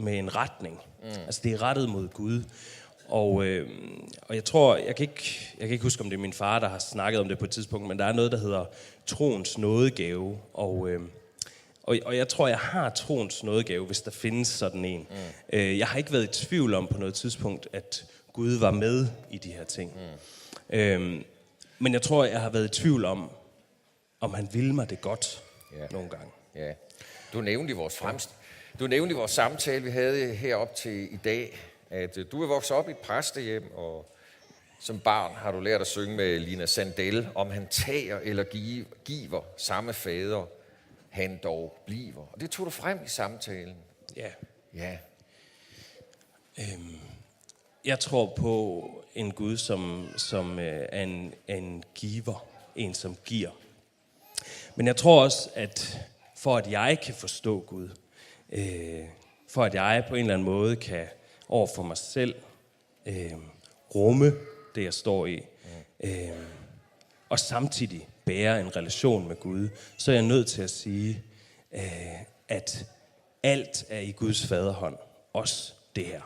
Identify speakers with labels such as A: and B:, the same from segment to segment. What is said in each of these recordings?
A: med en retning. Altså det er rettet mod Gud. Og jeg tror, jeg kan ikke huske, om det er min far, der har snakket om det på et tidspunkt, men der er noget, der hedder troens nådegave. Og jeg tror, jeg har troens nådegave, hvis der findes sådan en. Jeg har ikke været i tvivl om på noget tidspunkt, at Gud var med i de her ting. Men jeg tror, jeg har været i tvivl om han ville mig det godt nogle gange.
B: Ja. Du nævnte i vores samtale, vi havde herop til i dag, at du er vokset op i et præstehjem, og som barn har du lært at synge med Lina Sandel, om han tager eller giver samme fader, han dog bliver. Og det tog du frem i samtalen. Ja.
A: Jeg tror på en Gud, som er en giver, en som giver. Men jeg tror også, at for at jeg kan forstå Gud, for at jeg på en eller anden måde kan over for mig selv rumme det, jeg står i, og samtidig bære en relation med Gud, så er jeg nødt til at sige, at alt er i Guds faderhånd, også det her.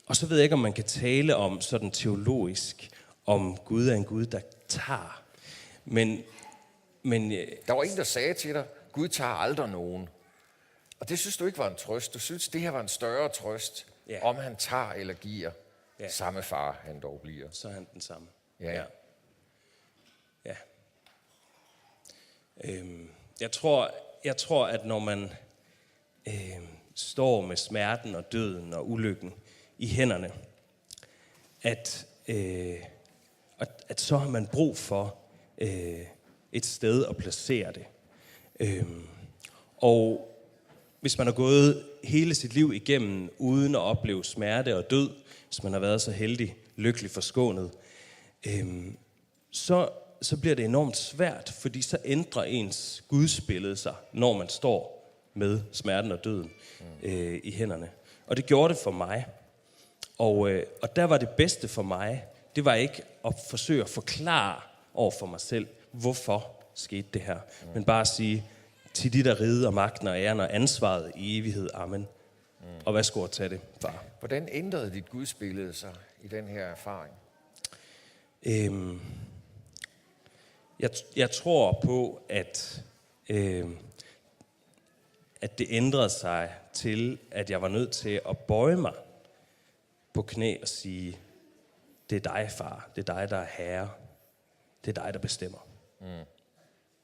A: Og så ved jeg ikke, om man kan tale om sådan teologisk, om Gud er en Gud, der tager. Men
B: der var en, der sagde til dig, Gud tager aldrig nogen. Og det synes du ikke var en trøst. Du synes, det her var en større trøst, om han tager eller giver samme far, han dog bliver.
A: Så er han den samme.
B: Ja.
A: Jeg tror, at når man står med smerten og døden og ulykken i hænderne, at så har man brug for et sted at placere det. Og hvis man har gået hele sit liv igennem uden at opleve smerte og død, hvis man har været så heldig, lykkelig forskånet, så bliver det enormt svært, fordi så ændrer ens gudsbillede sig, når man står med smerten og døden i hænderne. Og det gjorde det for mig. Og der var det bedste for mig, det var ikke at forsøge at forklare over for mig selv, hvorfor skete det her, men bare at sige, til de der ride og magten og æren og ansvaret i evighed, amen. Og værsgo at tage det, far.
B: Hvordan ændrede dit gudsbillede sig i den her erfaring?
A: Jeg tror på, at det ændrede sig til, at jeg var nødt til at bøje mig på knæ og sige, det er dig, far. Det er dig, der er herre. Det er dig, der bestemmer.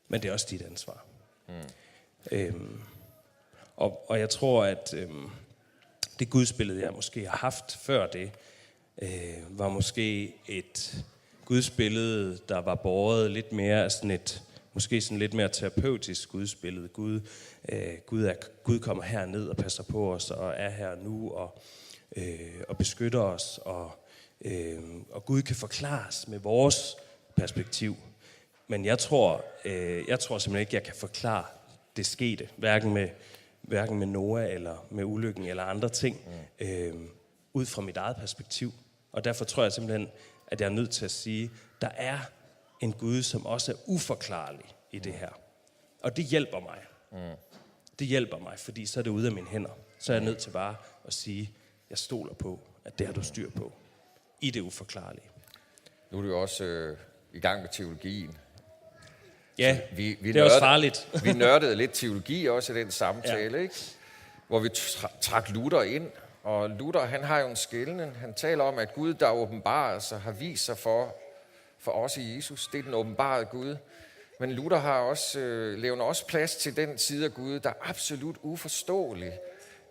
A: Men det er også dit ansvar. Og jeg tror, at det gudsbillede, jeg måske har haft før det, var måske et gudsbillede, der var båret lidt mere af sådan et, måske sådan lidt mere terapeutisk gudsbillede. Gud kommer herned og passer på os, og er her nu, og beskytter os, og Gud kan forklares med vores perspektiv. Men jeg tror simpelthen ikke, jeg kan forklare det skete, hverken med Noah eller med ulykken eller andre ting, ud fra mit eget perspektiv. Og derfor tror jeg simpelthen, at jeg er nødt til at sige, der er en Gud, som også er uforklarlig i det her. Og det hjælper mig. Det hjælper mig, fordi så er det ude af mine hænder. Så er jeg nødt til bare at sige, jeg stoler på, at det har du styr på. I det uforklarlige.
B: Nu er du jo også i gang med teologien.
A: Ja, det er også farligt.
B: Vi nørdede lidt teologi også i den samtale, ikke? Hvor vi trak Luther ind. Og Luther, han har jo en skelnen. Han taler om, at Gud, der åbenbarer sig, har vist sig for os i Jesus. Det er den åbenbarede Gud. Men Luther har også, levner også plads til den side af Gud, der er absolut uforståelig.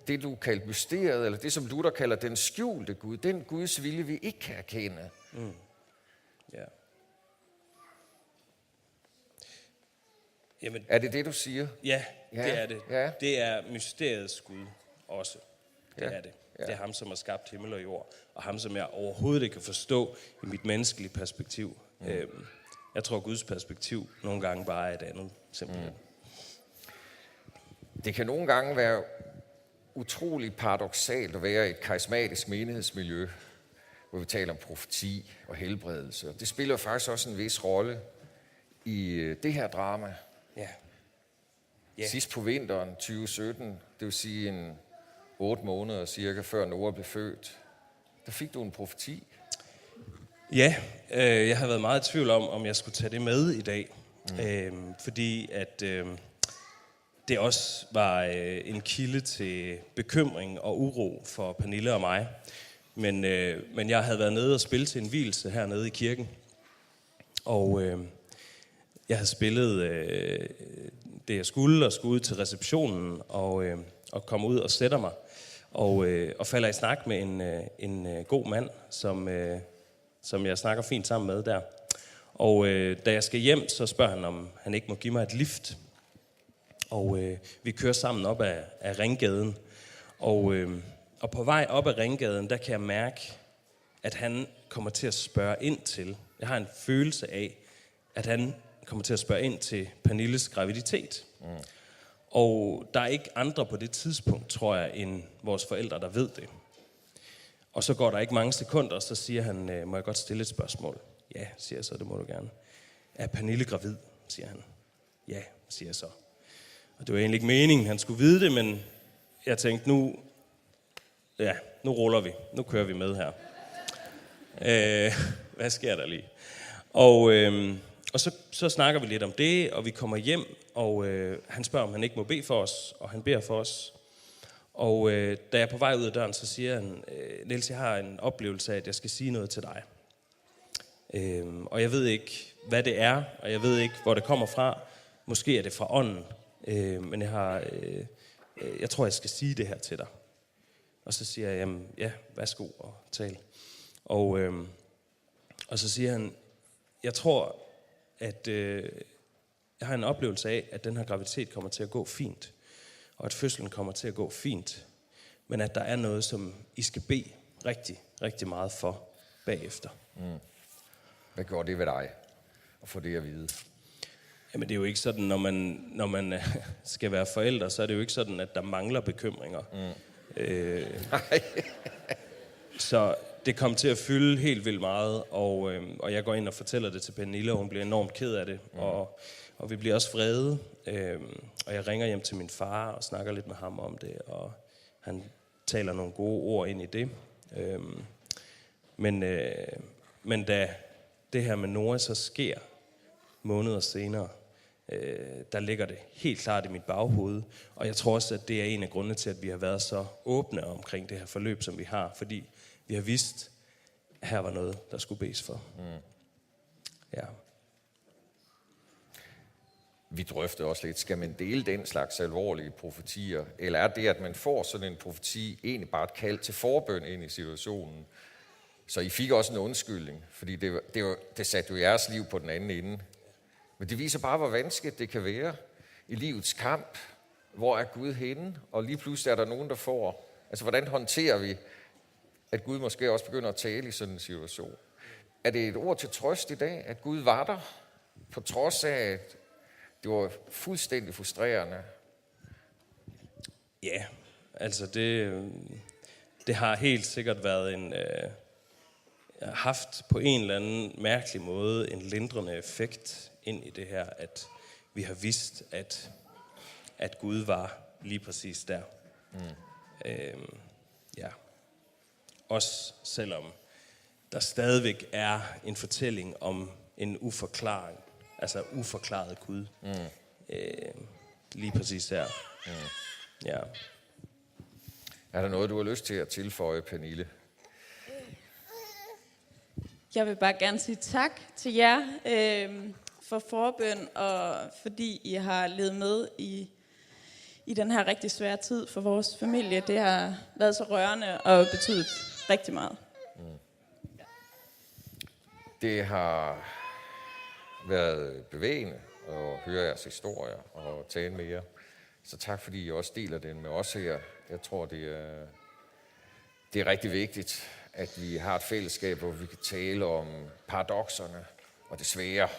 B: Det, du kaldte mysteriet, eller det, som Luther kalder den skjulte Gud. Den Guds vilje, vi ikke kan erkende.
A: Ja. Jamen,
B: er det det, du siger?
A: Ja, det er det.
B: Ja.
A: Det er mysteriets Gud også. Det er det. Ja. Det er ham, som har skabt himmel og jord, og ham, som jeg overhovedet ikke kan forstå i mit menneskelige perspektiv. Jeg tror, Guds perspektiv nogle gange bare er et andet, simpelthen.
B: Det kan nogle gange være utroligt paradoksalt at være i et karismatisk menighedsmiljø, hvor vi taler om profeti og helbredelse. Det spiller faktisk også en vis rolle i det her drama.
A: Ja.
B: sidst på vinteren 2017, det vil sige en 8 måneder cirka før Noah blev født, der fik du en profeti.
A: Ja, jeg har været meget i tvivl om jeg skulle tage det med i dag. Fordi at det også var en kilde til bekymring og uro for Pernille og mig. Men jeg havde været nede og spille til en vielse hernede i kirken. Og jeg havde spillet det, jeg skulle, og skulle ud til receptionen og komme ud og sætter mig. Og falder i snak med en god mand, som jeg snakker fint sammen med der. Og da jeg skal hjem, så spørger han, om han ikke må give mig et lift. Og vi kører sammen op af Ringgaden. Og på vej op ad Ringgaden, der kan jeg mærke, at han kommer til at spørge ind til. Jeg har en følelse af, at han kommer til at spørge ind til Pernilles graviditet. Og der er ikke andre på det tidspunkt, tror jeg, end vores forældre, der ved det. Og så går der ikke mange sekunder, og så siger han, må jeg godt stille et spørgsmål? Ja, siger jeg så, det må du gerne. Er Pernille gravid, siger han. Ja, siger jeg så. Og det var egentlig ikke meningen, han skulle vide det, men jeg tænkte, nu ruller vi. Nu kører vi med her. Hvad sker der lige? Og så snakker vi lidt om det, og vi kommer hjem, og han spørger, om han ikke må bede for os, og han beder for os. Og da jeg er på vej ud af døren, så siger han, Niels, jeg har en oplevelse af, at jeg skal sige noget til dig. Og jeg ved ikke, hvad det er, og jeg ved ikke, hvor det kommer fra. Måske er det fra ånden, men jeg tror, jeg skal sige det her til dig. Og så siger jeg, jamen, ja, værsgo og tal. Og så siger han, jeg tror, at jeg har en oplevelse af, at den her graviditet kommer til at gå fint. Og at fødslen kommer til at gå fint. Men at der er noget, som I skal bede rigtig, rigtig meget for bagefter.
B: Hvad gjorde det ved dig at få det at vide?
A: Jamen det er jo ikke sådan, når man skal være forældre, så er det jo ikke sådan, at der mangler bekymringer. Så det kom til at fylde helt vildt meget, og jeg går ind og fortæller det til Pernille, og hun bliver enormt ked af det. Og vi bliver også vrede, og jeg ringer hjem til min far og snakker lidt med ham om det, og han taler nogle gode ord ind i det. Men da det her med Noah så sker måneder senere, der ligger det helt klart i mit baghoved. Og jeg tror også, at det er en af grundene til, at vi har været så åbne omkring det her forløb, som vi har. Fordi vi har vidst, at her var noget, der skulle bedes for. Ja.
B: Vi drøftede også lidt, skal man dele den slags alvorlige profetier? Eller er det, at man får sådan en profeti, egentlig bare et kald til forbøn ind i situationen? Så I fik også en undskyldning, fordi det satte jo jeres liv på den anden ende. Men det viser bare, hvor vanskeligt det kan være i livets kamp. Hvor er Gud henne? Og lige pludselig er der nogen, der får. Altså, hvordan håndterer vi, at Gud måske også begynder at tale i sådan en situation? Er det et ord til trøst i dag, at Gud var der, på trods af, at det var fuldstændig frustrerende?
A: Ja, altså det har helt sikkert været jeg har haft på en eller anden mærkelig måde en lindrende effekt ind i det her, at vi har vidst, at Gud var lige præcis der. Ja. Også selvom der stadigvæk er en fortælling om en uforklaret Gud. Lige præcis her. Ja.
B: Er der noget, du har lyst til at tilføje, Pernille?
C: Jeg vil bare gerne sige tak til jer for forbøn, og fordi I har levet med i den her rigtig svære tid for vores familie. Det har været så rørende og betydet rigtig meget.
B: Det har været bevægende at høre jeres historier og tale med jer. Så tak, fordi I også deler den med os her. Jeg tror, det er rigtig vigtigt, at vi har et fællesskab, hvor vi kan tale om paradokserne og det svære,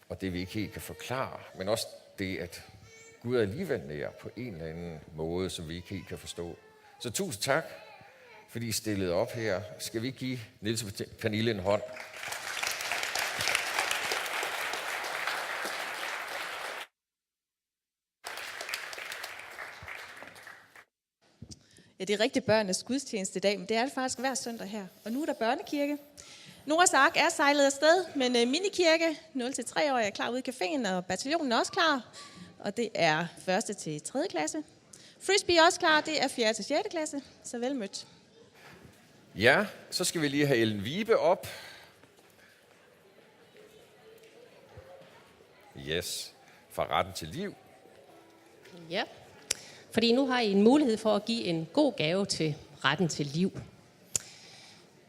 B: og det vi ikke helt kan forklare, men også det, at Gud er alligevel nær på en eller anden måde, som vi ikke helt kan forstå. Så tusind tak, fordi I stillede op her. Skal vi give Niels og Pernille en hånd?
D: Ja, det er rigtig børnenes gudstjeneste i dag, men det er det faktisk hver søndag her. Og nu er der børnekirke. Noras Ark er sejlet afsted, men minikirke, 0-3 år er klar ude i caféen, og bataljonen er også klar. Og det er 1. til 3. klasse. Frisbee er også klar, det er 4. til 6. klasse. Så vel mødt.
B: Ja, så skal vi lige have Ellen Vibe op. Yes, fra Retten til Liv.
E: Ja, fordi nu har I en mulighed for at give en god gave til Retten til Liv.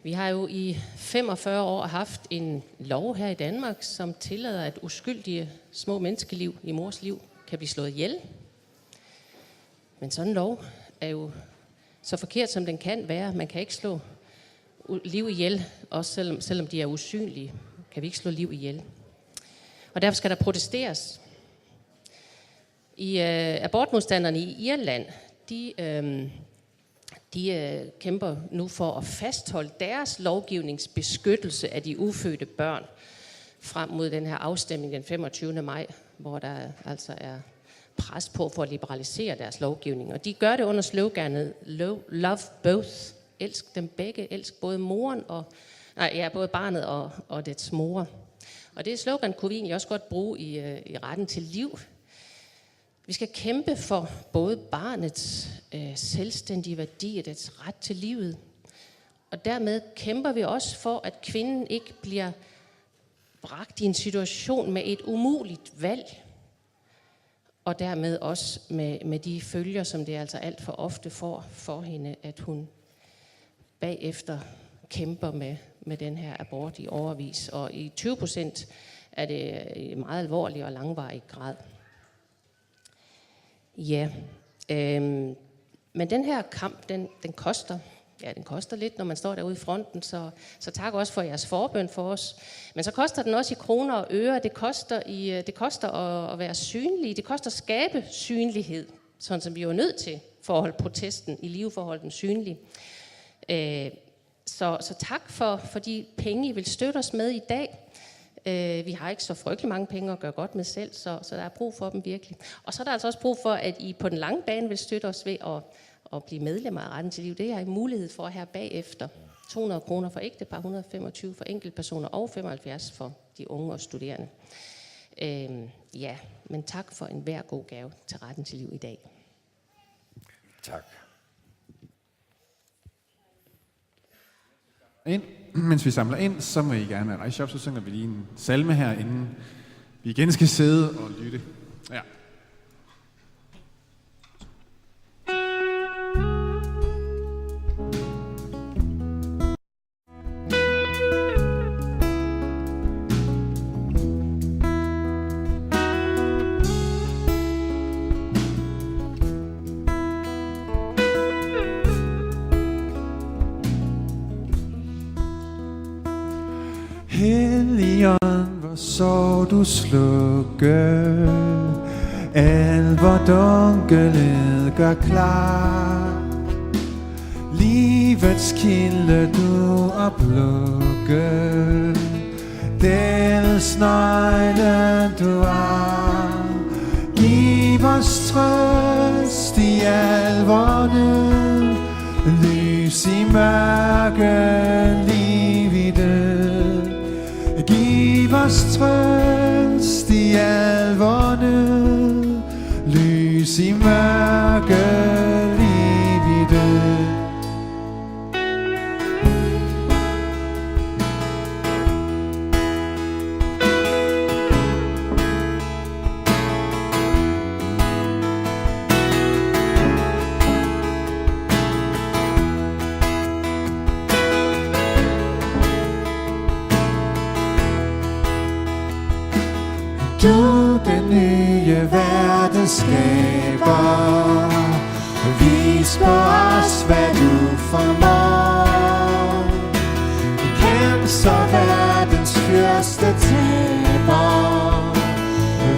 E: Vi har jo i 45 år haft en lov her i Danmark, som tillader, at uskyldige små menneskeliv i mors liv kan blive slået ihjel. Men sådan en lov er jo så forkert, som den kan være. Man kan ikke slå liv ihjel, også selvom de er usynlige, kan vi ikke slå liv ihjel. Og derfor skal der protesteres. Abortmodstanderne i Irland, de kæmper nu for at fastholde deres lovgivningsbeskyttelse af de ufødte børn frem mod den her afstemning den 25. maj, hvor der altså er pres på for at liberalisere deres lovgivning. Og de gør det under sloganet Love Both. Elsk dem begge. Elsk både både barnet og dets mor. Og det slogan kunne vi egentlig også godt bruge i Retten til Liv. Vi skal kæmpe for både barnets selvstændige værdi og dets ret til livet. Og dermed kæmper vi også for, at kvinden ikke bliver bragt i en situation med et umuligt valg. Og dermed også med de følger, som det altså alt for ofte får for hende, at hun bagefter kæmper med den her abort i årevis. Og i 20% er det i meget alvorlig og langvarig grad. Ja, men den her kamp, den koster. Ja, den koster lidt, når man står derude i fronten, så tak også for jeres forbøn for os. Men så koster den også i kroner og øre. Det koster at være synlige. Det koster at skabe synlighed, sådan som vi er nødt til for at holde protesten i live, for at holde den synlig. Så tak for de penge, I vil støtte os med i dag. Vi har ikke så frygtelig mange penge at gøre godt med selv, så der er brug for dem virkelig. Og så er der altså også brug for, at I på den lange bane vil støtte os ved at blive medlemmer af Retten til Liv. Det har I mulighed for her bagefter. 200 kroner for ægtepar, 125 for enkeltpersoner og 75 for de unge og studerende. Ja, men tak for en hver god gave til Retten til Liv i dag.
B: Tak.
F: Mens vi samler ind, så må I gerne rejse op, så synger vi lige en salme her, inden vi igen skal sidde og lytte. Ja.
G: Helligånd, hvor så du slukke, al vor dunkelhed gør klar. Livets kilde du oplukke, dels nøgle du har. Giv os trøst i al vor nød, lys i mørke, liv i død. Giv os trøst i al vor nød, lys i mørke, liv i død. Du, den nye verdensskaber, vis på os, hvad du formår. Kæmp så verdens fyrste taber,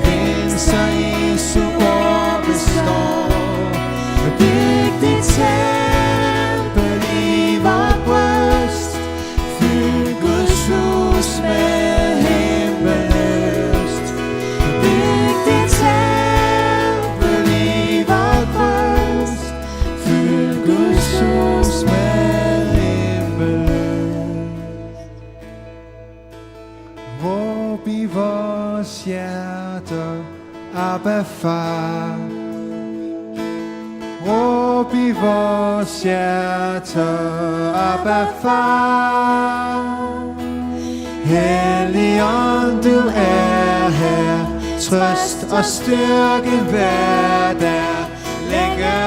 G: vind så Jesu ord består. Byg dit tempel i vor bryst, fyld Guds hus med himmeløst. Byg dit tempel i vor bryst, fyld Guds råb i vores hjerter, Abba far. Helligånd, du er her, trøst og styrke hver der længe.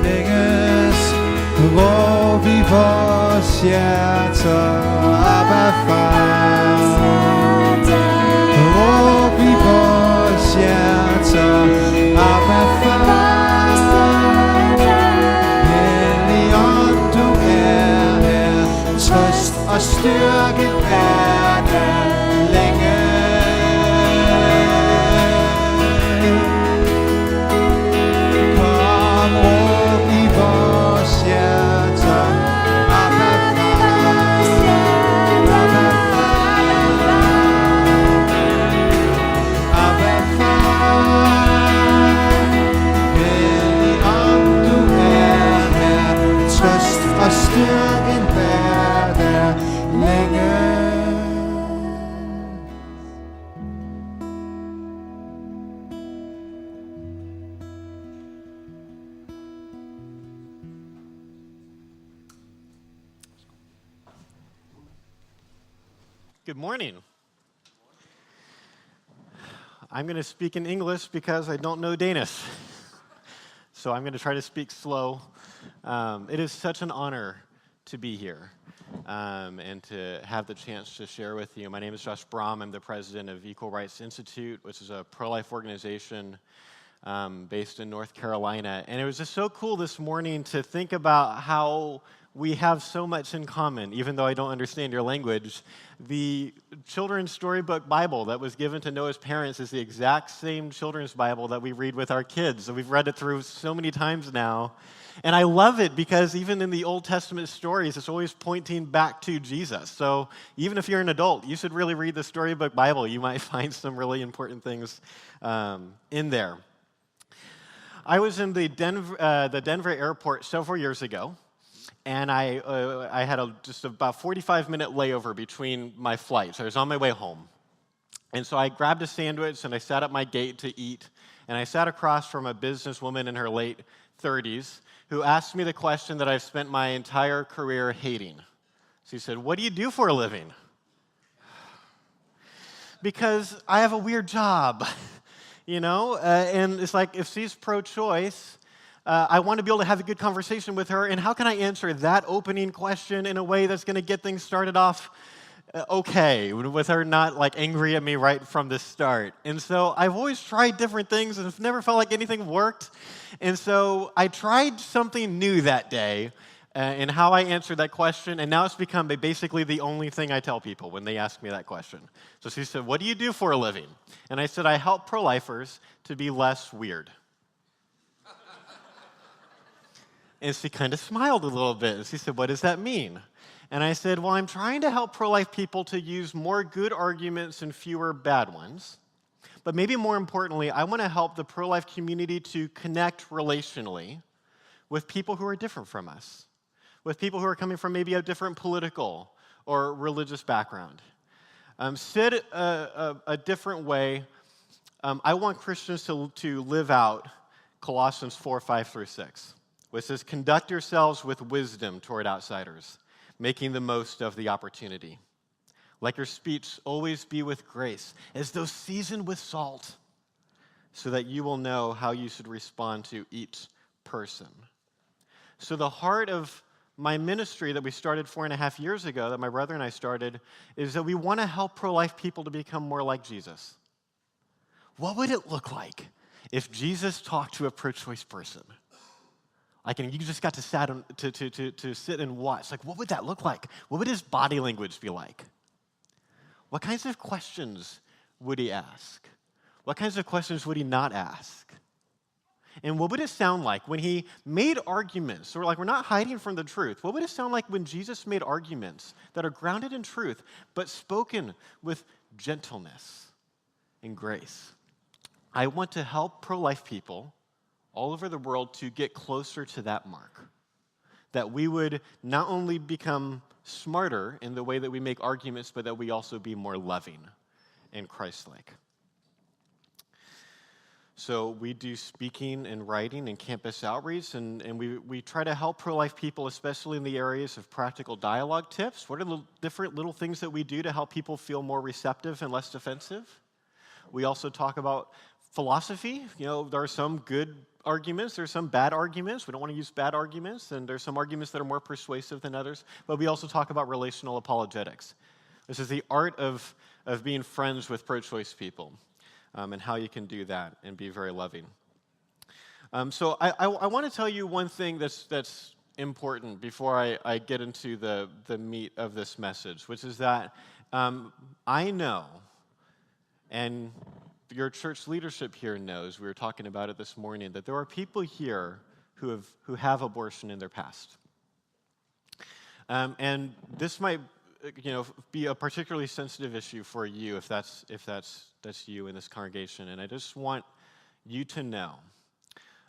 G: Længes råb i vores hjerter, Abba far. Råb i vores hjerter, Abba far. Helligånd, du er her, trøst og styrke hver der længe. Kom, råb i vores hjerter, Abba far. Abba far. Abba far. Helligånd, du er her, trøst og styrke hver der længe.
H: Good morning. I'm going to speak in English because I don't know Danish. So I'm going to try to speak slow. It is such an honor to be here and to have the chance to share with you. My name is Brahm. I'm the president of Equal Rights Institute, which is a pro-life organization based in North Carolina. And it was just so cool this morning to think about how we have so much in common, even though I don't understand your language. The children's storybook Bible that was given to Noah's parents is the exact same children's Bible that we read with our kids. We've read it through so many times now. And I love it because even in the Old Testament stories, it's always pointing back to Jesus. So even if you're an adult, you should really read the storybook Bible. You might find some really important things in there. I was in the Denver airport several years ago. And I had just about 45-minute layover between my flights. I was on my way home. And so I grabbed a sandwich and I sat at my gate to eat. And I sat across from a businesswoman in her late 30s who asked me the question that I've spent my entire career hating. She said, "What do you do for a living?" Because I have a weird job, you know? And it's like, if she's pro-choice, I want to be able to have a good conversation with her, and how can I answer that opening question in a way that's going to get things started off okay, with her not like angry at me right from the start? And so I've always tried different things, and it's never felt like anything worked. And so I tried something new that day in how I answered that question, and now it's become basically the only thing I tell people when they ask me that question. So she said, "What do you do for a living?" And I said, "I help pro-lifers to be less weird." And she kind of smiled a little bit. And she said, "What does that mean?" And I said, "Well, I'm trying to help pro-life people to use more good arguments and fewer bad ones. But maybe more importantly, I want to help the pro-life community to connect relationally with people who are different from us, with people who are coming from maybe a different political or religious background. Said a different way, I want Christians to live out Colossians 4:5-6. Which says, conduct yourselves with wisdom toward outsiders, making the most of the opportunity. Let your speech always be with grace, as though seasoned with salt, so that you will know how you should respond to each person." So the heart of my ministry that we started 4.5 years ago, that my brother and I started, is that we want to help pro-life people to become more like Jesus. What would it look like if Jesus talked to a pro-choice person? Like, and you just got to sit and watch. Like, what would that look like? What would his body language be like? What kinds of questions would he ask? What kinds of questions would he not ask? And what would it sound like when he made arguments? So we're not hiding from the truth. What would it sound like when Jesus made arguments that are grounded in truth, but spoken with gentleness and grace? I want to help pro-life people all over the world to get closer to that mark. That we would not only become smarter in the way that we make arguments, but that we also be more loving and Christ-like. So we do speaking and writing and campus outreach, and we try to help pro-life people, especially in the areas of practical dialogue tips. What are the different little things that we do to help people feel more receptive and less defensive? We also talk about philosophy. There are some good arguments, there's some bad arguments. We don't want to use bad arguments, and there's some arguments that are more persuasive than others. But we also talk about relational apologetics. This is the art of being friends with pro-choice people. And how you can do that and be very loving. So I want to tell you one thing that's important before I get into the meat of this message, which is that I know, and your church leadership here knows, we were talking about it this morning, that there are people here who have abortion in their past. And this might be a particularly sensitive issue for you if that's you in this congregation. And I just want you to know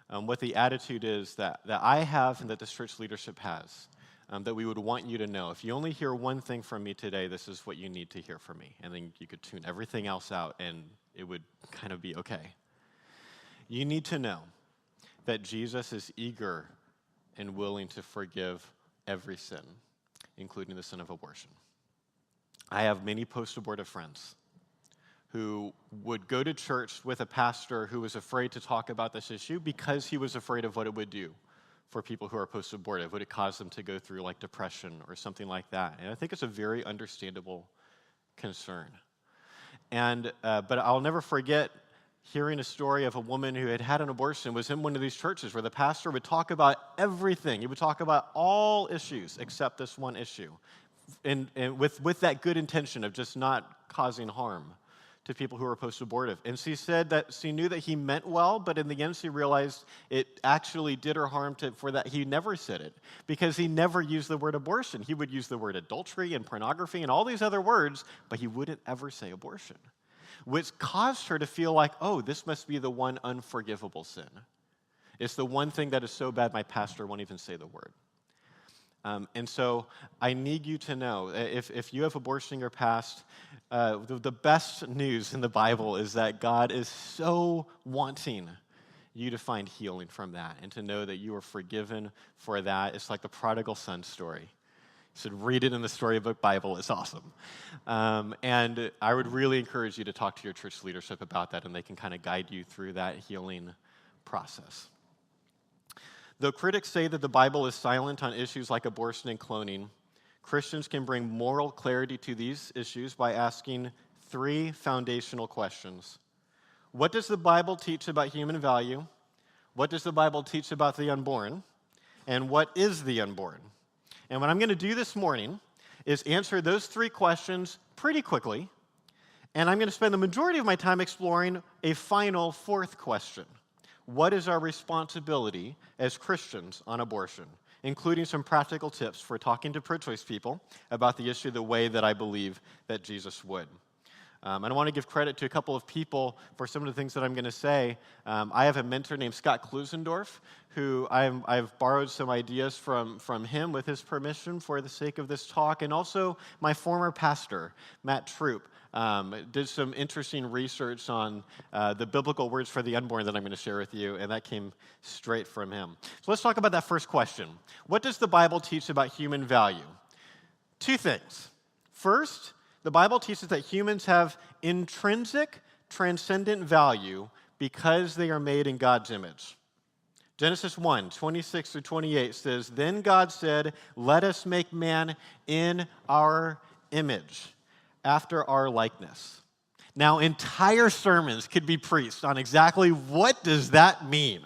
H: what the attitude is that I have and that this church leadership has, that we would want you to know. If you only hear one thing from me today, this is what you need to hear from me. And then you could tune everything else out and it would kind of be okay. You need to know that Jesus is eager and willing to forgive every sin, including the sin of abortion. I have many post-abortive friends who would go to church with a pastor who was afraid to talk about this issue because he was afraid of what it would do for people who are post-abortive. Would it cause them to go through like depression or something like that? And I think it's a very understandable concern. And but I'll never forget hearing a story of a woman who had had an abortion, was in one of these churches where the pastor would talk about everything. He would talk about all issues except this one issue, and with that good intention of just not causing harm to people who are post-abortive. And she said that she knew that he meant well, but in the end she realized it actually did her harm for that he never said it, because he never used the word abortion. He would use the word adultery and pornography and all these other words, but he wouldn't ever say abortion, which caused her to feel like, oh, this must be the one unforgivable sin. It's the one thing that is so bad my pastor won't even say the word. And so I need you to know, if you have abortion in your past, the best news in the Bible is that God is so wanting you to find healing from that and to know that you are forgiven for that. It's like the prodigal son story. You should read it in the Storybook Bible. It's awesome. And I would really encourage you to talk to your church leadership about that, and they can kind of guide you through that healing process. Though critics say that the Bible is silent on issues like abortion and cloning, Christians can bring moral clarity to these issues by asking 3 foundational questions. What does the Bible teach about human value? What does the Bible teach about the unborn? And what is the unborn? And what I'm going to do this morning is answer those 3 questions pretty quickly, and I'm going to spend the majority of my time exploring a final 4th question. What is our responsibility as Christians on abortion, including some practical tips for talking to pro-choice people about the issue the way that I believe that Jesus would. And I want to give credit to a couple of people for some of the things that I'm going to say. I have a mentor named Scott Klusendorf, who I've borrowed some ideas from him with his permission for the sake of this talk, and also my former pastor, Matt Troop, did some interesting research on the biblical words for the unborn that I'm going to share with you, and that came straight from him. So let's talk about that first question. What does the Bible teach about human value? 2 things. First, the Bible teaches that humans have intrinsic, transcendent value because they are made in God's image. Genesis 1:26-28 says, "Then God said, 'Let us make man in our image, after our likeness.'" Now, entire sermons could be preached on exactly what does that mean.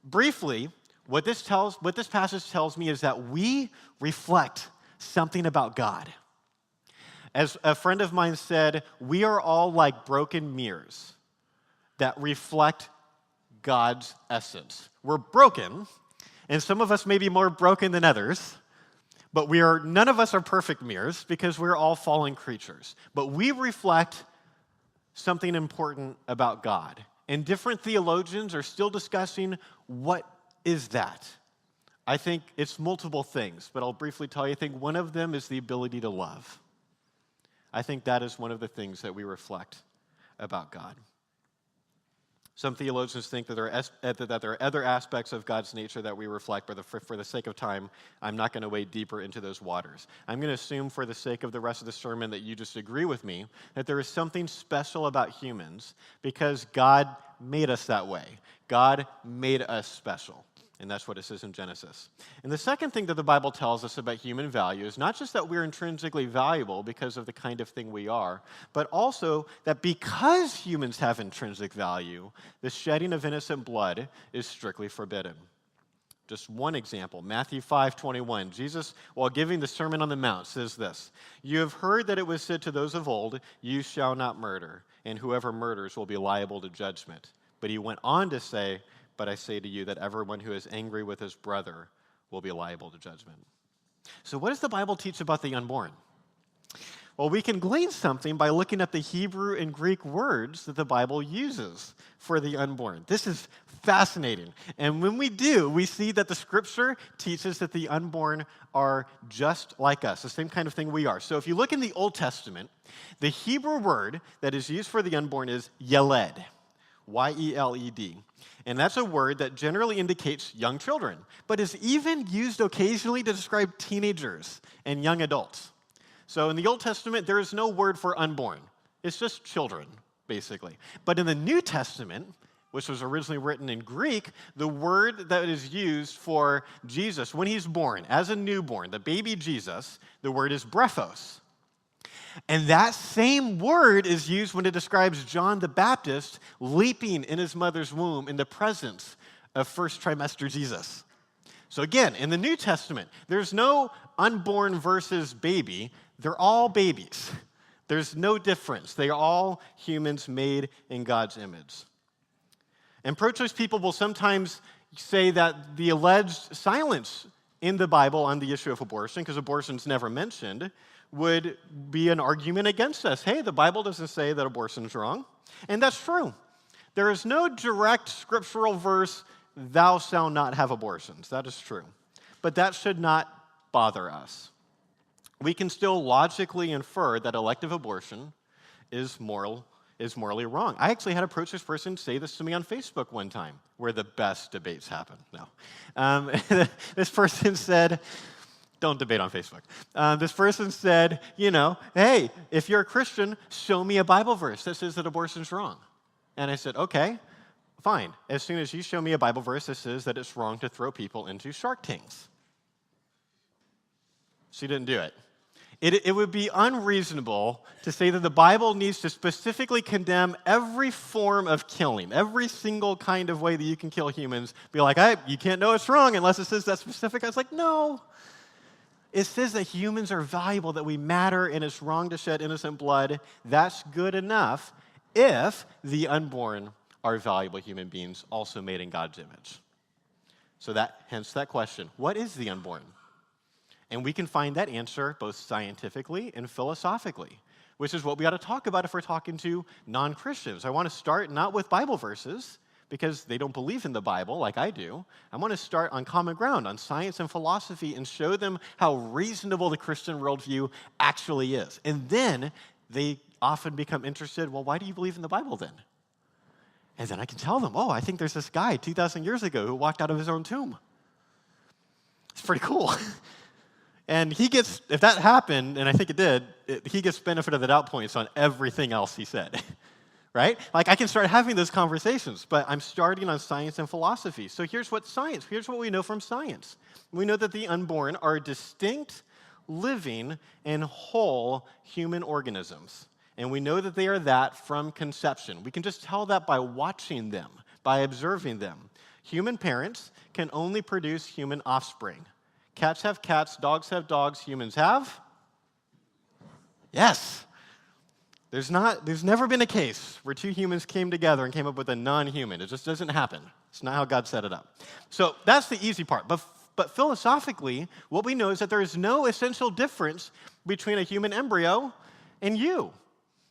H: Briefly, what this passage tells me is that we reflect something about God. As a friend of mine said, we are all like broken mirrors that reflect God's essence. We're broken, and some of us may be more broken than others, but none of us are perfect mirrors because we're all fallen creatures. But we reflect something important about God. And different theologians are still discussing what is that. I think it's multiple things, but I'll briefly tell you, I think one of them is the ability to love. I think that is one of the things that we reflect about God. Some theologians think that there are other aspects of God's nature that we reflect, but for the sake of time, I'm not going to wade deeper into those waters. I'm going to assume for the sake of the rest of the sermon that you just agree with me that there is something special about humans because God made us that way. God made us special. And that's what it says in Genesis. And the second thing that the Bible tells us about human value is not just that we're intrinsically valuable because of the kind of thing we are, but also that because humans have intrinsic value, the shedding of innocent blood is strictly forbidden. Just one example, Matthew 5:21. Jesus, while giving the Sermon on the Mount, says this, "You have heard that it was said to those of old, 'You shall not murder, and whoever murders will be liable to judgment.' But he went on to say, 'But I say to you that everyone who is angry with his brother will be liable to judgment.'" So what does the Bible teach about the unborn? Well, we can glean something by looking at the Hebrew and Greek words that the Bible uses for the unborn. This is fascinating. And when we do, we see that the Scripture teaches that the unborn are just like us, the same kind of thing we are. So if you look in the Old Testament, the Hebrew word that is used for the unborn is yeled, Y-E-L-E-D. And that's a word that generally indicates young children, but is even used occasionally to describe teenagers and young adults. So in the Old Testament, there is no word for unborn. It's just children, basically. But in the New Testament, which was originally written in Greek, the word that is used for Jesus when he's born, as a newborn, the baby Jesus, the word is brephos. And that same word is used when it describes John the Baptist leaping in his mother's womb in the presence of first trimester Jesus. So again, in the New Testament, there's no unborn versus baby. They're all babies. There's no difference. They are all humans made in God's image. And pro-choice people will sometimes say that the alleged silence in the Bible on the issue of abortion, because abortion's never mentioned, would be an argument against us. Hey, the Bible doesn't say that abortion's wrong. And that's true. There is no direct scriptural verse, "Thou shalt not have abortions." That is true. But that should not bother us. We can still logically infer that elective abortion is morally wrong. I actually had a pro-choice person say this to me on Facebook one time, where the best debates happen. No. This person said, don't debate on Facebook. This person said, hey, if you're a Christian, show me a Bible verse that says that abortion's wrong. And I said, okay, fine. As soon as you show me a Bible verse that says that it's wrong to throw people into shark tanks. She didn't do it. It would be unreasonable to say that the Bible needs to specifically condemn every form of killing, every single kind of way that you can kill humans. Be like, hey, you can't know it's wrong unless it says that specific. I was like, no. It says that humans are valuable, that we matter, and it's wrong to shed innocent blood. That's good enough if the unborn are valuable human beings also made in God's image. So hence that question, what is the unborn? And we can find that answer both scientifically and philosophically, which is what we ought to talk about if we're talking to non-Christians. I want to start not with Bible verses, because they don't believe in the Bible like I do. I want to start on common ground, on science and philosophy, and show them how reasonable the Christian worldview actually is. And then they often become interested, well, why do you believe in the Bible then? And then I can tell them, I think there's this guy 2,000 years ago who walked out of his own tomb. It's pretty cool. And he gets, if that happened, and I think it did, he gets benefit of the doubt points on everything else he said, right? Like I can start having those conversations, but I'm starting on science and philosophy. So here's what we know from science. We know that the unborn are distinct, living, and whole human organisms. And we know that they are that from conception. We can just tell that by watching them, by observing them. Human parents can only produce human offspring. Cats have cats, dogs have dogs, humans have? Yes. There's never been a case where two humans came together and came up with a non-human. It just doesn't happen. It's not how God set it up. So that's the easy part. But philosophically, what we know is that there is no essential difference between a human embryo and you.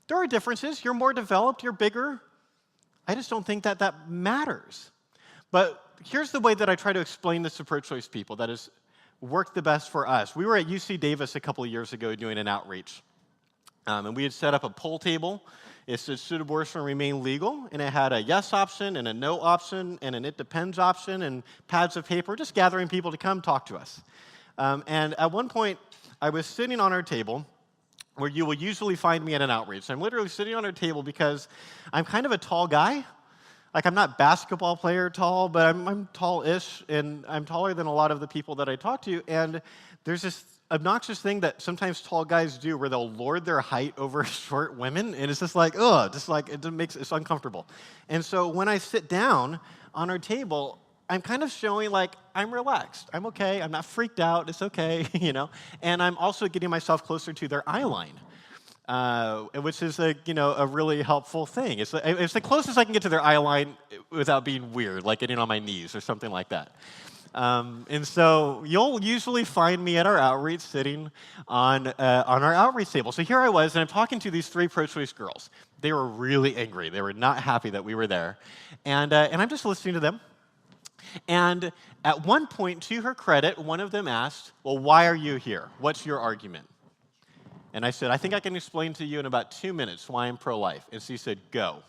H: There are differences. You're more developed, you're bigger. I just don't think that matters. But here's the way that I try to explain this to pro-choice people that has worked the best for us. We were at UC Davis a couple of years ago doing an outreach. And we had set up a poll table It said, should abortion remain legal? And it had a yes option and a no option and an it depends option and pads of paper, just gathering people to come talk to us. And at one point, I was sitting on our table, where you will usually find me at an outreach. I'm literally sitting on our table because I'm kind of a tall guy. Like, I'm not basketball player tall, but I'm tall-ish, and I'm taller than a lot of the people that I talk to. And there's this obnoxious thing that sometimes tall guys do where they'll lord their height over short women, and it's just like, ugh, just like it's uncomfortable. And so when I sit down on our table, I'm kind of showing like I'm relaxed. I'm okay. I'm not freaked out. It's okay, you know. And I'm also getting myself closer to their eye line, which is a really helpful thing. It's the closest I can get to their eye line without being weird, like getting on my knees or something like that. And so you'll usually find me at our outreach sitting on our outreach table. So here I was, and I'm talking to these 3 pro-choice girls. They were really angry. They were not happy that we were there. And I'm just listening to them. And at one point, to her credit, one of them asked, well, why are you here? What's your argument? And I said, I think I can explain to you in about 2 minutes why I'm pro-life. And she said, go.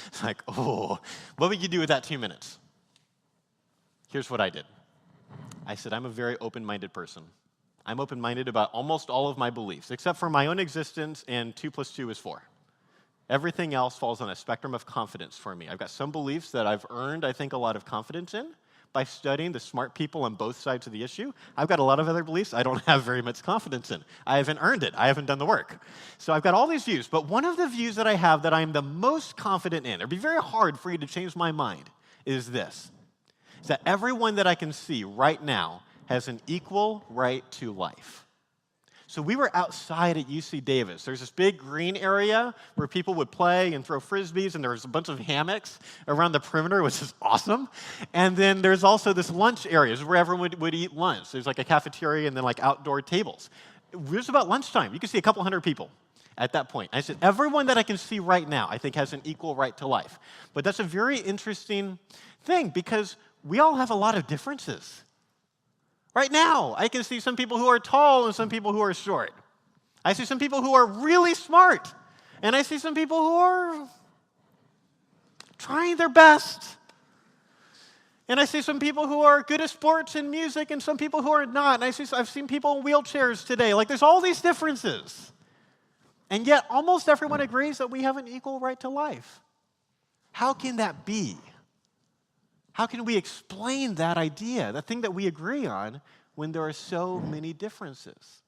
H: It's like, oh, what would you do with that 2 minutes? Here's what I did. I said, I'm a very open-minded person. I'm open-minded about almost all of my beliefs, except for my own existence and 2 + 2 is 4. Everything else falls on a spectrum of confidence for me. I've got some beliefs that I've earned, I think, a lot of confidence in by studying the smart people on both sides of the issue. I've got a lot of other beliefs I don't have very much confidence in. I haven't earned it. I haven't done the work. So I've got all these views. But one of the views that I have that I'm the most confident in, it'd be very hard for you to change my mind, is this. Is that everyone that I can see right now has an equal right to life. So we were outside at UC Davis. There's this big green area where people would play and throw frisbees, and there was a bunch of hammocks around the perimeter, which is awesome. And then there's also this lunch area where everyone would eat lunch. There's like a cafeteria and then like outdoor tables. It was about lunchtime. You could see a couple hundred people at that point. I said, everyone that I can see right now, I think, has an equal right to life. But that's a very interesting thing because we all have a lot of differences. Right now, I can see some people who are tall and some people who are short. I see some people who are really smart, and I see some people who are trying their best. And I see some people who are good at sports and music and some people who are not. And I've seen people in wheelchairs today. Like, there's all these differences. And yet, almost everyone agrees that we have an equal right to life. How can that be? How can we explain that idea, that thing that we agree on, when there are so many differences?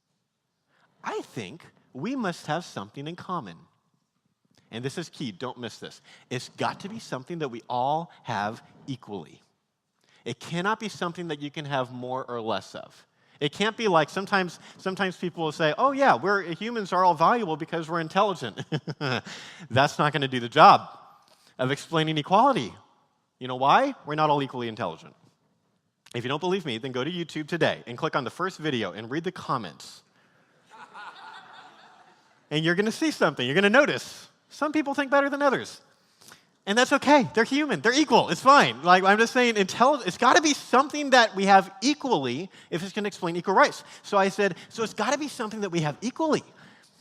H: I think we must have something in common. And this is key, don't miss this. It's got to be something that we all have equally. It cannot be something that you can have more or less of. It can't be like sometimes people will say, oh yeah, humans are all valuable because we're intelligent. That's not going to do the job of explaining equality. You know why? We're not all equally intelligent. If you don't believe me, then go to YouTube today and click on the first video and read the comments. And you're going to see something. You're going to notice some people think better than others. And that's okay. They're human. They're equal. It's fine. Like, I'm just saying, it's got to be something that we have equally if it's going to explain equal rights. So I said, so it's got to be something that we have equally.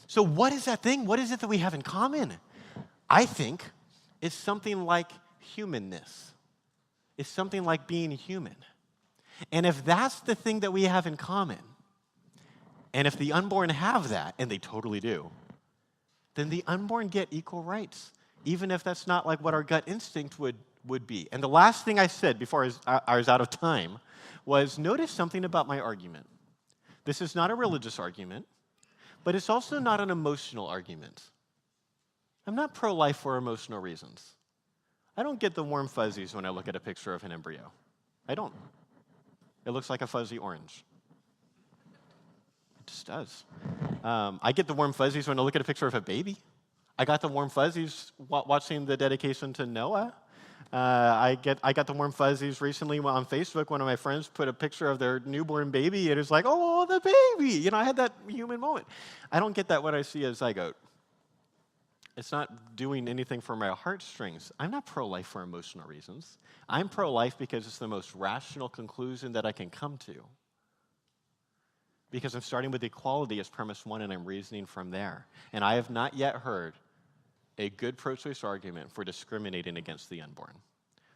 H: So what is that thing? What is it that we have in common? I think it's something like humanness. It's something like being human. And if that's the thing that we have in common, and if the unborn have that, and they totally do, then the unborn get equal rights, even if that's not like what our gut instinct would be. And the last thing I said before I was out of time was, notice something about my argument. This is not a religious argument, but it's also not an emotional argument. I'm not pro-life for emotional reasons. I don't get the warm fuzzies when I look at a picture of an embryo. I don't. It looks like a fuzzy orange. It just does. I get the warm fuzzies when I look at a picture of a baby. I got the warm fuzzies watching the dedication to Noah. I got the warm fuzzies recently on Facebook. One of my friends put a picture of their newborn baby, and it's like, oh, the baby. You know, I had that human moment. I don't get that when I see a zygote. It's not doing anything for my heartstrings. I'm not pro-life for emotional reasons. I'm pro-life because it's the most rational conclusion that I can come to. because I'm starting with equality as premise one and I'm reasoning from there. And I have not yet heard a good pro-choice argument for discriminating against the unborn,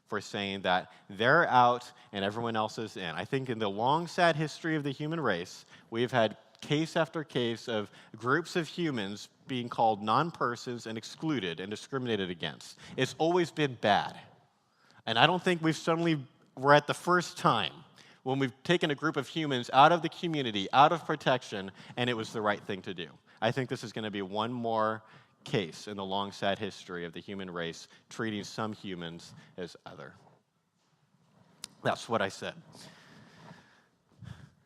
H: for saying that they're out and everyone else is in. I think in the long, sad history of the human race, we've had case after case of groups of humans being called non-persons and excluded and discriminated against. It's always been bad. And I don't think we're at the first time when we've taken a group of humans out of the community, out of protection, and it was the right thing to do. I think this is going to be one more case in the long, sad history of the human race, treating some humans as other. That's what I said.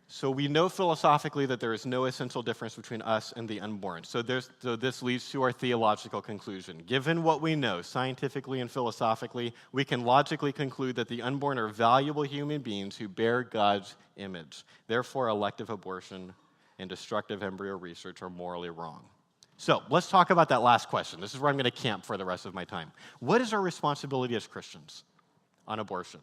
H: So we know philosophically that there is no essential difference between us and the unborn. So this leads to our theological conclusion. Given what we know scientifically and philosophically, we can logically conclude that the unborn are valuable human beings who bear God's image. Therefore, elective abortion and destructive embryo research are morally wrong. So let's talk about that last question. This is where I'm going to camp for the rest of my time. What is our responsibility as Christians on abortion?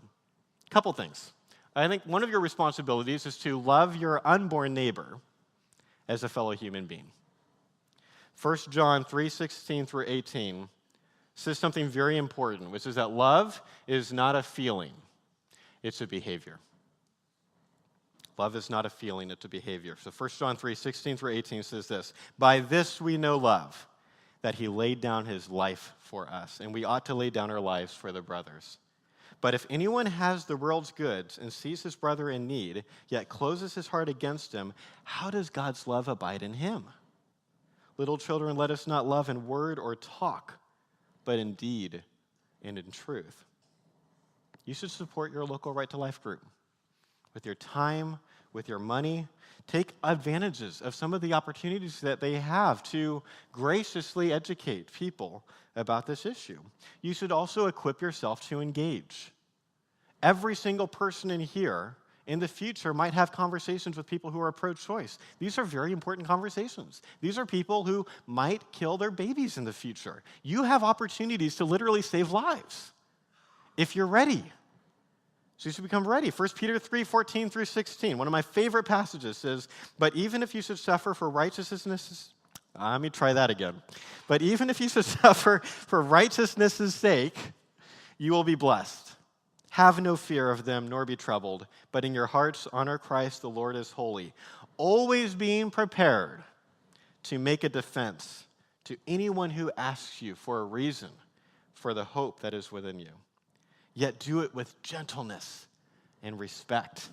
H: A couple things. I think one of your responsibilities is to love your unborn neighbor as a fellow human being. 1 John 3:16 through 18 says something very important, which is that love is not a feeling, it's a behavior. Love is not a feeling, it's a behavior. So 1 John 3:16 through 18 says this, "By this we know love, that he laid down his life for us, and we ought to lay down our lives for the brothers. But if anyone has the world's goods and sees his brother in need, yet closes his heart against him, how does God's love abide in him? Little children, let us not love in word or talk, but in deed and in truth." You should support your local Right to Life group with your time, with your money. Take advantages of some of the opportunities that they have to graciously educate people about this issue. You should also equip yourself to engage. Every single person in here in the future might have conversations with people who are pro-choice. These are very important conversations. These are people who might kill their babies in the future. You have opportunities to literally save lives if you're ready. So you should become ready. 1 Peter 3:14 through 16, one of my favorite passages says, "But even if you should suffer for righteousness," let me try that again. "But even if you should suffer for righteousness' sake, you will be blessed. Have no fear of them, nor be troubled, but in your hearts honor Christ the Lord as holy, always being prepared to make a defense to anyone who asks you for a reason for the hope that is within you. Yet do it with gentleness and respect,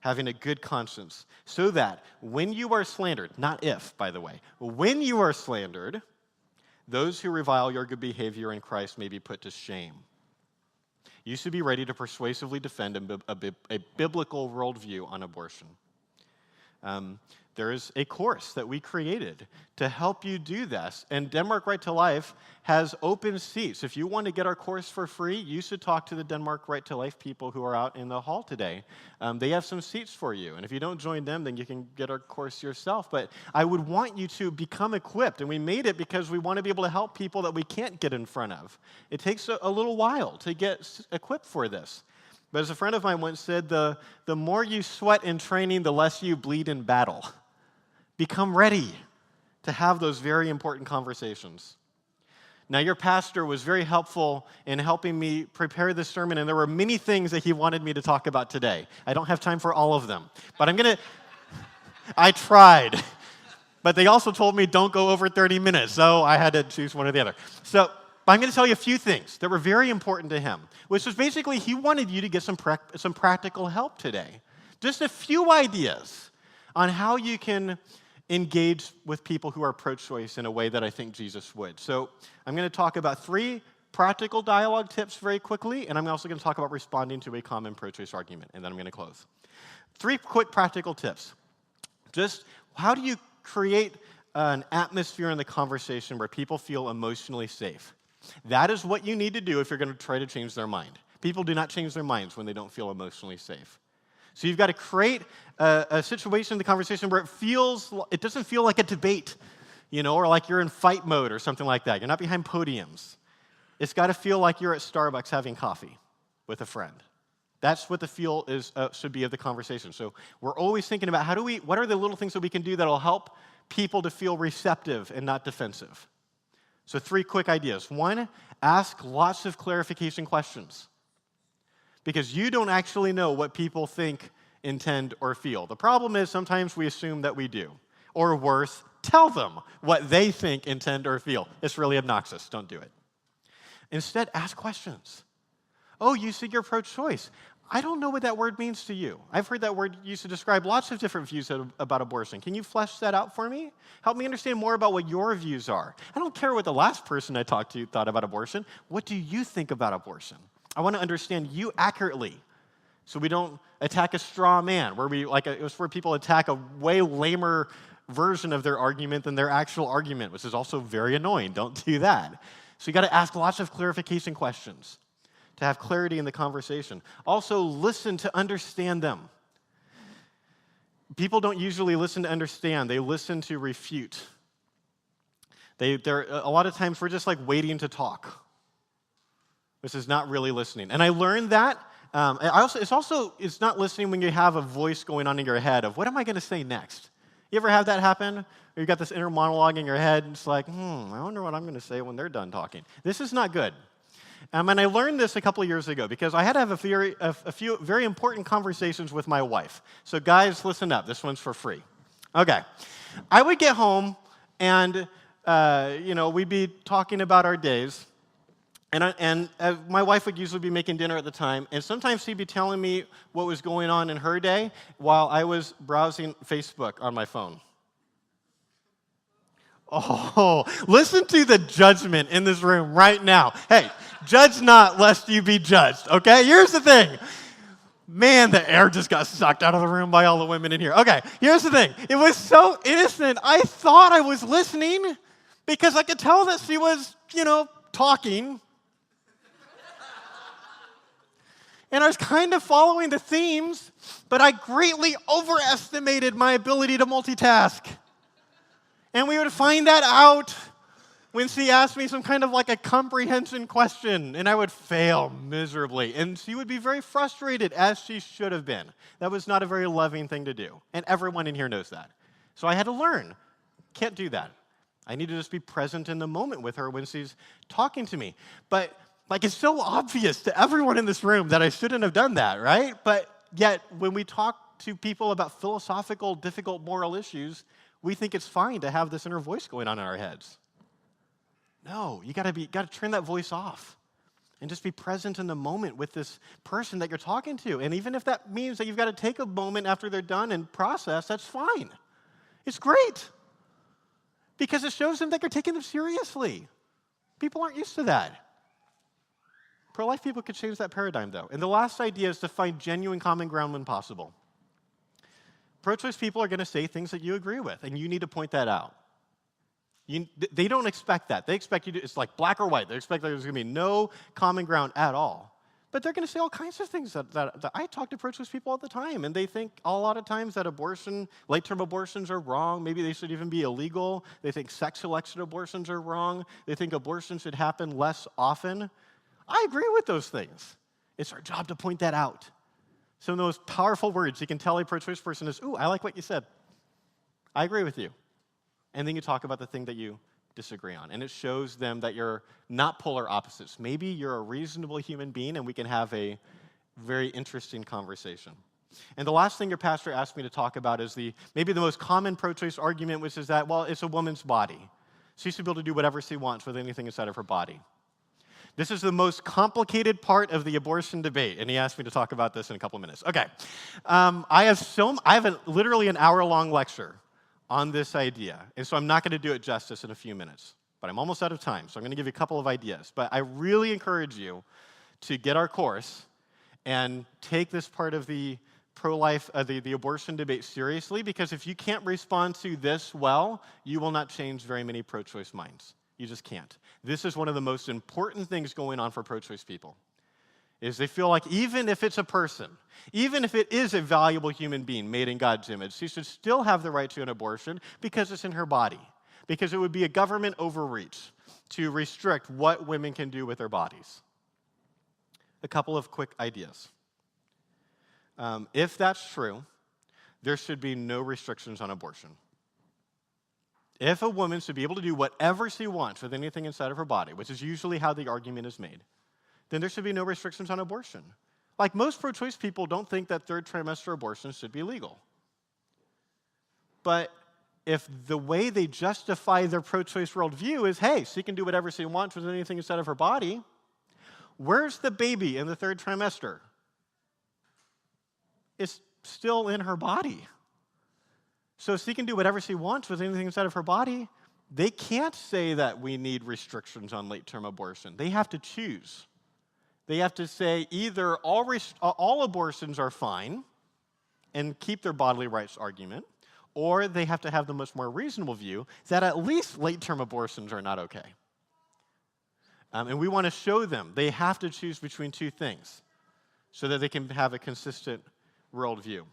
H: having a good conscience, so that when you are slandered," not if, by the way, "when you are slandered, those who revile your good behavior in Christ may be put to shame." You should be ready to persuasively defend a biblical worldview on abortion. There is a course that we created to help you do this, and Denmark Right to Life has open seats. If you want to get our course for free, you should talk to the Denmark Right to Life people who are out in the hall today. They have some seats for you, and if you don't join them, then you can get our course yourself. But I would want you to become equipped, and we made it because we want to be able to help people that we can't get in front of. It takes a little while to get equipped for this. But as a friend of mine once said, the more you sweat in training, the less you bleed in battle. Become ready to have those very important conversations. Now, your pastor was very helpful in helping me prepare this sermon, and there were many things that he wanted me to talk about today. I don't have time for all of them, but I tried. But they also told me don't go over 30 minutes, so I had to choose one or the other. So I'm going to tell you a few things that were very important to him, which was basically he wanted you to get some practical help today. Just a few ideas on how you can engage with people who are pro-choice in a way that I think Jesus would. So I'm going to talk about 3 practical dialogue tips very quickly, and I'm also going to talk about responding to a common pro-choice argument, and then I'm going to close. 3 quick practical tips. Just how do you create an atmosphere in the conversation where people feel emotionally safe? That is what you need to do if you're going to try to change their mind. People do not change their minds when they don't feel emotionally safe. So you've got to create a situation in the conversation where it doesn't feel like a debate, or like you're in fight mode or something like that. You're not behind podiums. It's got to feel like you're at Starbucks having coffee with a friend. That's what the feel is should be of the conversation. So we're always thinking about what are the little things that we can do that will help people to feel receptive and not defensive. So 3 quick ideas. 1, ask lots of clarification questions. Because you don't actually know what people think, intend, or feel. The problem is sometimes we assume that we do. Or worse, tell them what they think, intend, or feel. It's really obnoxious. Don't do it. Instead, ask questions. Oh, you said you're pro-choice. I don't know what that word means to you. I've heard that word used to describe lots of different views about abortion. Can you flesh that out for me? Help me understand more about what your views are. I don't care what the last person I talked to thought about abortion. What do you think about abortion? I want to understand you accurately so we don't attack a straw man, where people attack a way lamer version of their argument than their actual argument, which is also very annoying. Don't do that. So you got to ask lots of clarification questions to have clarity in the conversation. Also, listen to understand them. People don't usually listen to understand. They listen to refute. A lot of times we're just like waiting to talk. This is not really listening. And I learned that. It's not listening when you have a voice going on in your head of, what am I going to say next? You ever have that happen? Or you got this inner monologue in your head, and it's like, I wonder what I'm going to say when they're done talking. This is not good. And I learned this a couple of years ago because I had to have a few very important conversations with my wife. So guys, listen up. This one's for free. Okay. I would get home and, we'd be talking about our days. And my wife would usually be making dinner at the time. And sometimes she'd be telling me what was going on in her day while I was browsing Facebook on my phone. Oh, listen to the judgment in this room right now. Hey, judge not lest you be judged, okay? Here's the thing. Man, the air just got sucked out of the room by all the women in here. Okay, here's the thing. It was so innocent. I thought I was listening because I could tell that she was, talking. And I was kind of following the themes, but I greatly overestimated my ability to multitask. And we would find that out when she asked me some kind of like a comprehension question, and I would fail miserably. And she would be very frustrated, as she should have been. That was not a very loving thing to do. And everyone in here knows that. So I had to learn. Can't do that. I need to just be present in the moment with her when she's talking to me. But it's so obvious to everyone in this room that I shouldn't have done that, right? But yet, when we talk to people about philosophical, difficult moral issues, we think it's fine to have this inner voice going on in our heads. No, you got to turn that voice off and just be present in the moment with this person that you're talking to. And even if that means that you've got to take a moment after they're done and process, that's fine. It's great because it shows them that you're taking them seriously. People aren't used to that. Pro-life people could change that paradigm, though. And the last idea is to find genuine common ground when possible. Pro-choice people are going to say things that you agree with, and you need to point that out. They don't expect that. They expect you to, it's like black or white. They expect there's going to be no common ground at all. But they're going to say all kinds of things that I talk to pro-choice people all the time, and they think a lot of times that late-term abortions are wrong. Maybe they should even be illegal. They think sex-selected abortions are wrong. They think abortion should happen less often. I agree with those things. It's our job to point that out. Some of the most powerful words you can tell a pro-choice person is, ooh, I like what you said. I agree with you. And then you talk about the thing that you disagree on. And it shows them that you're not polar opposites. Maybe you're a reasonable human being and we can have a very interesting conversation. And the last thing your pastor asked me to talk about is maybe the most common pro-choice argument, which is that, well, it's a woman's body. She should be able to do whatever she wants with anything inside of her body. This is the most complicated part of the abortion debate, and he asked me to talk about this in a couple of minutes. Okay, I have literally an hour-long lecture on this idea, and so I'm not going to do it justice in a few minutes, but I'm almost out of time, so I'm going to give you a couple of ideas. But I really encourage you to get our course and take this part of the pro-life, the abortion debate seriously, because if you can't respond to this well, you will not change very many pro-choice minds. You just can't. This is one of the most important things going on for pro-choice people, is they feel like even if it's a person, even if it is a valuable human being made in God's image, she should still have the right to an abortion because it's in her body, because it would be a government overreach to restrict what women can do with their bodies. A couple of quick ideas. If that's true, there should be no restrictions on abortion. If a woman should be able to do whatever she wants with anything inside of her body, which is usually how the argument is made, then there should be no restrictions on abortion. Like, most pro-choice people don't think that third trimester abortion should be legal. But if the way they justify their pro-choice worldview is, hey, she can do whatever she wants with anything inside of her body, where's the baby in the third trimester? It's still in her body. So she can do whatever she wants with anything inside of her body. They can't say that we need restrictions on late-term abortion. They have to choose. They have to say either all abortions are fine and keep their bodily rights argument, or they have to have the much more reasonable view that at least late-term abortions are not okay. And we want to show them they have to choose between two things so that they can have a consistent worldview.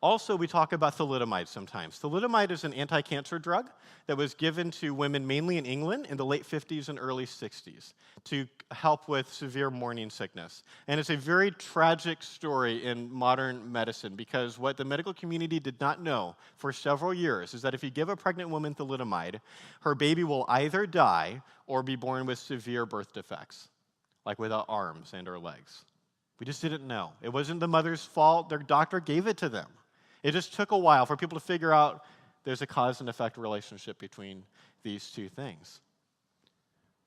H: Also, we talk about thalidomide sometimes. Thalidomide is an anti-cancer drug that was given to women mainly in England in the late 50s and early 60s to help with severe morning sickness. And it's a very tragic story in modern medicine because what the medical community did not know for several years is that if you give a pregnant woman thalidomide, her baby will either die or be born with severe birth defects, like without arms and or legs. We just didn't know. It wasn't the mother's fault. Their doctor gave it to them. It just took a while for people to figure out there's a cause and effect relationship between these two things.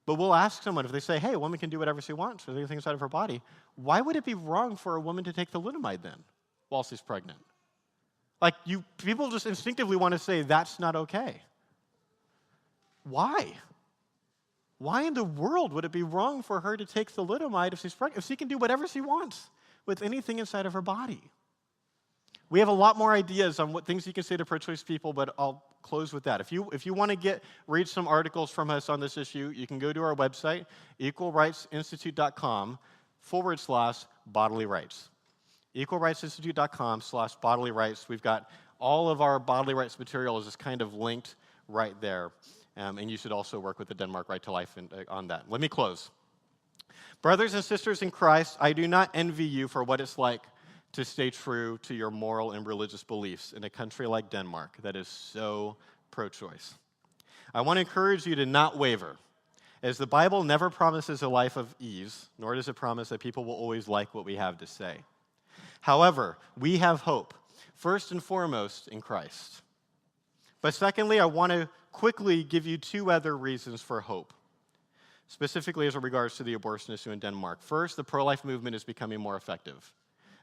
H: But we'll ask someone, if they say, hey, a woman can do whatever she wants with anything inside of her body, why would it be wrong for a woman to take thalidomide then while she's pregnant? Like, people just instinctively want to say that's not okay. Why? Why in the world would it be wrong for her to take thalidomide if she's pregnant, if she can do whatever she wants with anything inside of her body? We have a lot more ideas on what things you can say to pro-choice people, but I'll close with that. If you want to read some articles from us on this issue, you can go to our website, equalrightsinstitute.com/bodily rights. equalrightsinstitute.com/bodily rights. We've got all of our bodily rights material is just kind of linked right there. And you should also work with the Denmark Right to Life on that. Let me close. Brothers and sisters in Christ, I do not envy you for what it's like to stay true to your moral and religious beliefs in a country like Denmark that is so pro-choice. I want to encourage you to not waver, as the Bible never promises a life of ease, nor does it promise that people will always like what we have to say. However, we have hope, first and foremost in Christ. But secondly, I want to quickly give you two other reasons for hope, specifically as regards to the abortion issue in Denmark. First, the pro-life movement is becoming more effective.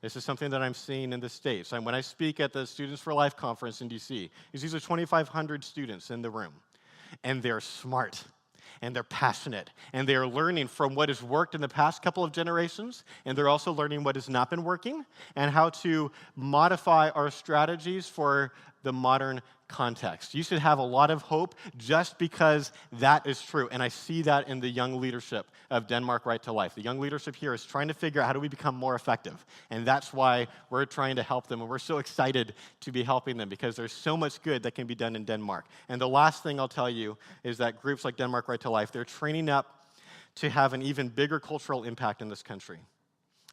H: This is something that I'm seeing in the States. And when I speak at the Students for Life conference in DC, these are 2,500 students in the room. And they're smart, and they're passionate, and they are learning from what has worked in the past couple of generations, and they're also learning what has not been working, and how to modify our strategies for the modern context. You should have a lot of hope just because that is true. And I see that in the young leadership of Denmark Right to Life. The young leadership here is trying to figure out how do we become more effective. And that's why we're trying to help them. And we're so excited to be helping them because there's so much good that can be done in Denmark. And the last thing I'll tell you is that groups like Denmark Right to Life, they're training up to have an even bigger cultural impact in this country.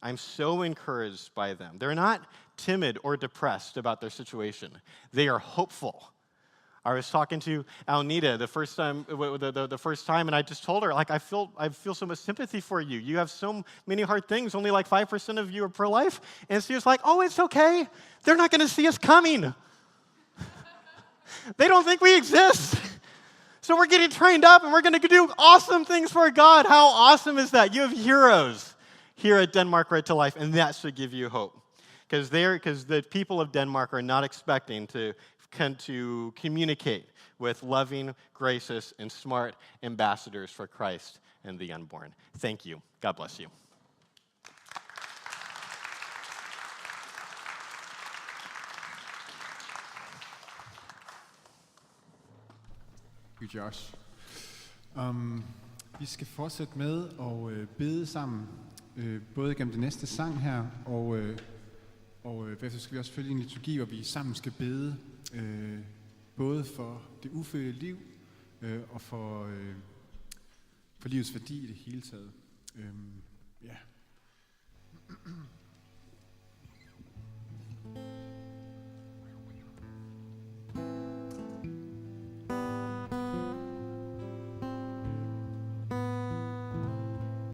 H: I'm so encouraged by them. They're not timid or depressed about their situation. They are hopeful. I was talking to Alnita the first time, and I just told her, like, I feel so much sympathy for you. You have so many hard things. Only like 5% of you are pro-life. And she was like, oh, it's okay. They're not going to see us coming. They don't think we exist. So we're getting trained up, and we're going to do awesome things for God. How awesome is that? You have heroes here at Denmark Right to Life, and that should give you hope. Because the people of Denmark are not expecting to communicate with loving, gracious, and smart ambassadors for Christ and the unborn. Thank you. God bless you.
F: Josh. Vi skal fortsætte med at bede sammen, både gennem det næste sang her, og bagefter skal vi også følge en liturgi, hvor vi sammen skal bede, både for det ufødte liv, og for livets værdi i det hele taget. Ja.